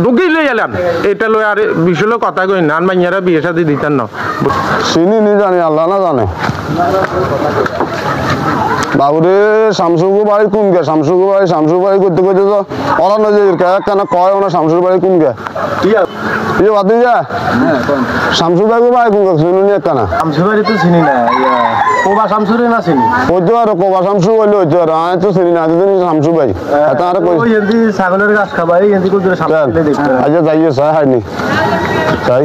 ঢুকিলে এলাম এটা লই আর বিষয় কথা কই না মাইয়ারা বিয়ে শাদী দিতেন না চিনি নি জানি আল্লাহ না জানে বাবুরে শামসুগো বাড়ি কোন গে শামসুগো বাড়ি করতে করতে তো ওরা না যে কেন কয় না শামসুর বাড়ি কোন গে ইয়ে বাদ যা শামসুর বাড়ি কোন গে শুনুন একখানা শামসুর বাড়ি তো চিনি না কোবা শামসুরে না চিনি হইতো আর কোবা শামসু হইলো হইতো আর আমি তো চিনি না যদি শামসু ভাই এটা আর কই ওই এন্দি ছাগলের ঘাস খাবাই এন্দি কই ধরে শামসুলে দেখতে আচ্ছা যাইও সাই হাইনি সাই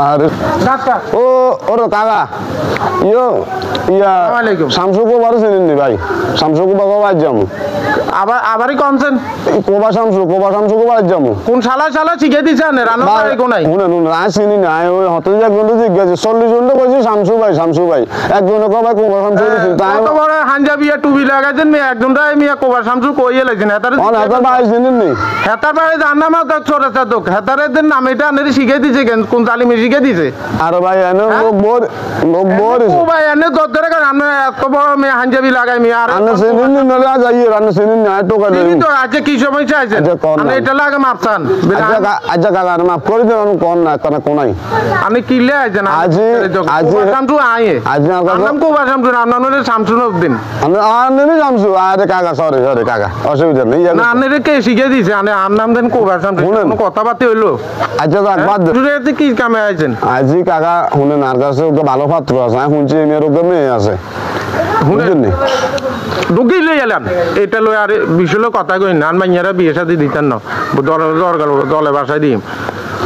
আর ডাক্তার ও ওর কাকা ইয়া শামসুকো বারো চিনেন নি ভাই শামসুকো বাবা বাজ যাবো আবারই কনসেন কোবা শামসুকো বাজ যাবো কোন শালা শিখে দিছেন রানো পারে কোনাই শুনেন না চিনি না ওই হতে একজন তো জিজ্ঞাসা 40 জন তো কইছে শামসু ভাই একজন কয় কোবা শামসু তাই তো বড় হানজাবিয়া টুবি লাগাইছেন মে একজনটাই মিয়া কোবা শামসু কইয়ে লাইছেন হেতারে হেতার ভাই চিনেন নি হেতার ভাই জানা মা তো ছোট ছোট হেতারের দিন নাম এটা আনেরে শিখে দিছে কোন তালিমে শিখে দিছে আর ভাই এনে লোক বোর ও ভাই এনে দরকার কারণ আমরা এত বড় মে হানজাবি লাগাই মি আর আনে চিনেন নি না যাইয়ে রান্না চিনেন না তো কই তো আজকে কি সময় চাইছেন আমি এটা লাগা মাপছান আচ্ছা কাকা মাফ করে দেন কোন না কোনাই আমি কিলে আইছেন আজ শামসু আয়ে আজ নাম কোবা শামসু নাম শামসু দিন আমি শামসু আরে কাকা সরি কাকা অসুবিধা নেই না আনেরে কে শিখে দিছে আনে আর নাম দেন কোবা শামসু কোনো কথাবার্তা হইলো আচ্ছা যাক বাদ দে কি কামে আইছেন আজি কাকা শুনেন আর কাছে ওকে ভালো পাত্র আছে আমি শুনছি মেয়ের ওকে মেয়ে আছে বুঝলেন নি ঢুকিলে এলাম এটা লই আর বিষয় কথা কই না মাইয়ারা বিয়ে শাদী দিতেন না দলে বাসায় দিম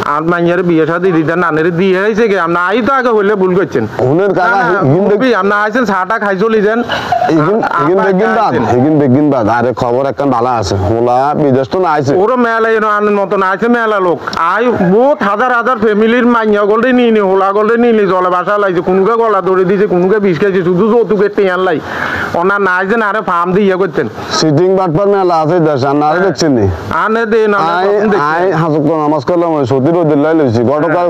আর মাইয়ারে বিয়ে শাদী দিতেন না আনেরে দিয়ে আইছে গে আপনি আই তো আগে হইলে ভুল করছেন শুনেন কাকা আপনি আইছেন চাটা খাই চলি যান বেগিন বাদ আরে খবর একটা ভালো আছে হোলা বিদেশ তো না আইছে ওর মেলা আনন্দ মতন আছে মেলা লোক আই বহুত হাজার ফ্যামিলির মাইয়া গোল্ডে নিয়ে হোলা গোল্ডে নিয়ে জলে বাসা লাইছে কোনকে গলা ধরে দিয়েছে কোনকে বিষ খাইছে শুধু যৌতুকে টিয়ান লাই ওনার না আইছেন আরে ফার্ম দিয়ে করতেন সিটিং বাটপার মেলা আছে দেশ আর না দেখছেন নি আনে দে না আই হাজক তো নামাজ করলাম সতীর দিল্লাই লইছি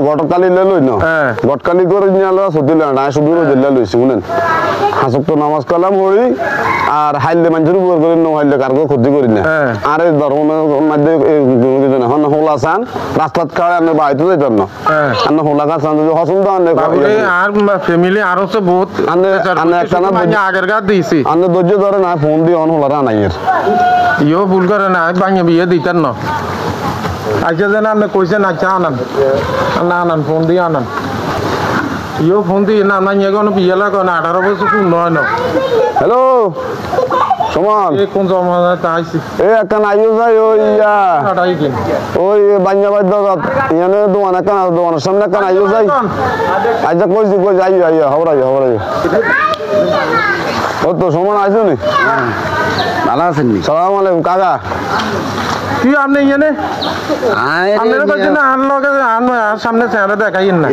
গটকালি লই না গটকালি করে নিয়ে আলো সতী লই না শুধু দিল্লাই লইছি শুনেন হাজক তো নামাজ করলাম হই আর হাইলে মানুষের উপর করে ন হাইলে কারো ক্ষতি করি না আরে ধর্মের মধ্যে হন হোলা চান রাস্তাত খাওয়া আপনি বাড়িতে যাইতেন না আপনি হোলা কাজ চান যদি হসন তো আর ফ্যামিলি আরো তো বহুত আগের গা দিয়েছি আপনি ধৈর্য ধরে না ফোন দিয়ে অন হোলা রানাইয়ের ইও ভুল করে না ভাঙে বিয়ে দিতেন না আচ্ছা যেন আপনি কইছেন আচ্ছা আনান ফোন দিয়ে আনান ইও ফোন দিয়ে না না ইয়ে কোনো বিয়ে লাগে না 18 বছর পূর্ণ হয় না হ্যালো সমান কোন জমা তাইছি এই একটা আইও যাই ওই বাঞ্জাবাদ ইয়ানে দোকান একটা দোকানের সামনে একটা আইও যাই আচ্ছা কইছি আইও হবরাই ও তো সমান আইছো নি ভালো আছেন নি সালাম আলাইকুম কাকা কি আপনি ইয়ানে আপনারা কইছেন না সামনে চেহারা দেখাইন না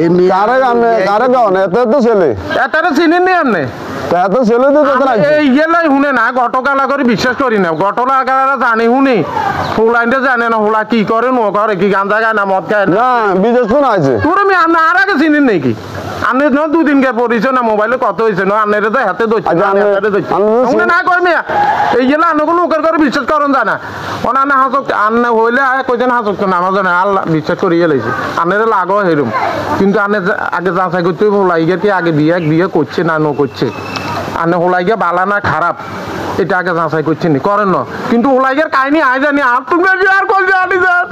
কারে গাও না এত তো ছেলে এটারে চিনেন নি আপনি এত ছেলে তো এই ইয়েলাই শুনে না গটকালা করে বিশ্বাস করি না গটকালা জানি শুনি হুলাইনটা জানে না হুলা কি করে নো করে কি গাঁজা খায় না মদ খায় না বিদেশ তো না আছে তোর আমি আপনি আর আগে চিনেন নাকি আপনি ন দুদিন কে পড়িছে না মোবাইলে কত হয়েছে না আপনারা তো হাতে দইছে না কই মিয়া এই যে না কোনো লোকের করে বিশ্বাস করুন জানা ওনা হাসক আন্না হইলে কইছেন হাসক তো নামাজ না আল্লাহ বিশ্বাস করিয়ে লাইছে আপনারা লাগো হেরুম কিন্তু আপনি আগে যাচাই করতে হোলাইগে কি আগে বিয়ে করছে না নো করছে আপনি হোলাইগে বালা না খারাপ এটা আগে যাচাই করছেন করেন না কিন্তু হোলাইগের কাহিনী আয় জানি আর তুমি আর কল জানি স্যার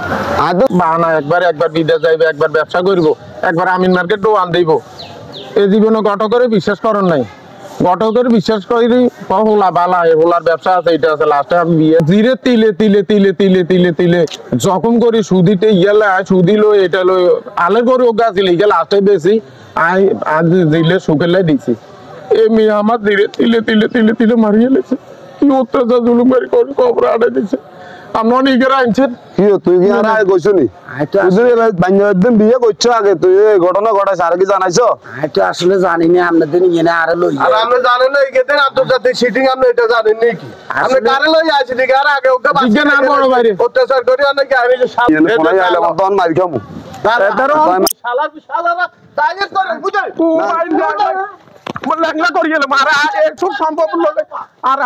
বাহানা একবার বিদেশ যাইবে একবার ব্যবসা করবো একবার আমিন মার্কেট দোকান দিব এই জীবনে ঘটকের বিশ্বাস করেন নাই ঘটকের বিশ্বাস করি হোলা বালা হোলার ব্যবসা আছে এটা আছে লাস্টে আমি বিয়ে ধীরে তিলে যখন করি সুদিতে ইয়েলে সুদি লো এটা লো আলে করে ওগা ছিল ইয়ে লাস্টে বেশি আজ দিলে সুখেলে দিছি এমনি আমার ধীরে তিলে মারিয়ে লেছে কি অত্যাচার জুলুম করে খবর আড়ে দিছে আপনার নিজের আনছেন কি তুই কি আর কইছ নি বাঞ্জাবাদ বিয়ে করছো আগে তুই এই ঘটনা ঘটাইছ আর কি জানাইছো তো আসলে জানি না আপনাদের নিয়ে না আর লই আর আমরা জানেন না এই দেন আন্তর্জাতিক সিটিং আমরা এটা জানেন নি কি আমরা কারে লই আইছি ঠিক আর আগে ওকে বাচ্চা না বড় বাইরে অত্যাচার করি অনেক আইনি যে সামনে ফোনাই আইলে মতন মার খামু শালারা টাইগার করে বুঝাই লাগলা করিয়ে মারা সম্ভব আর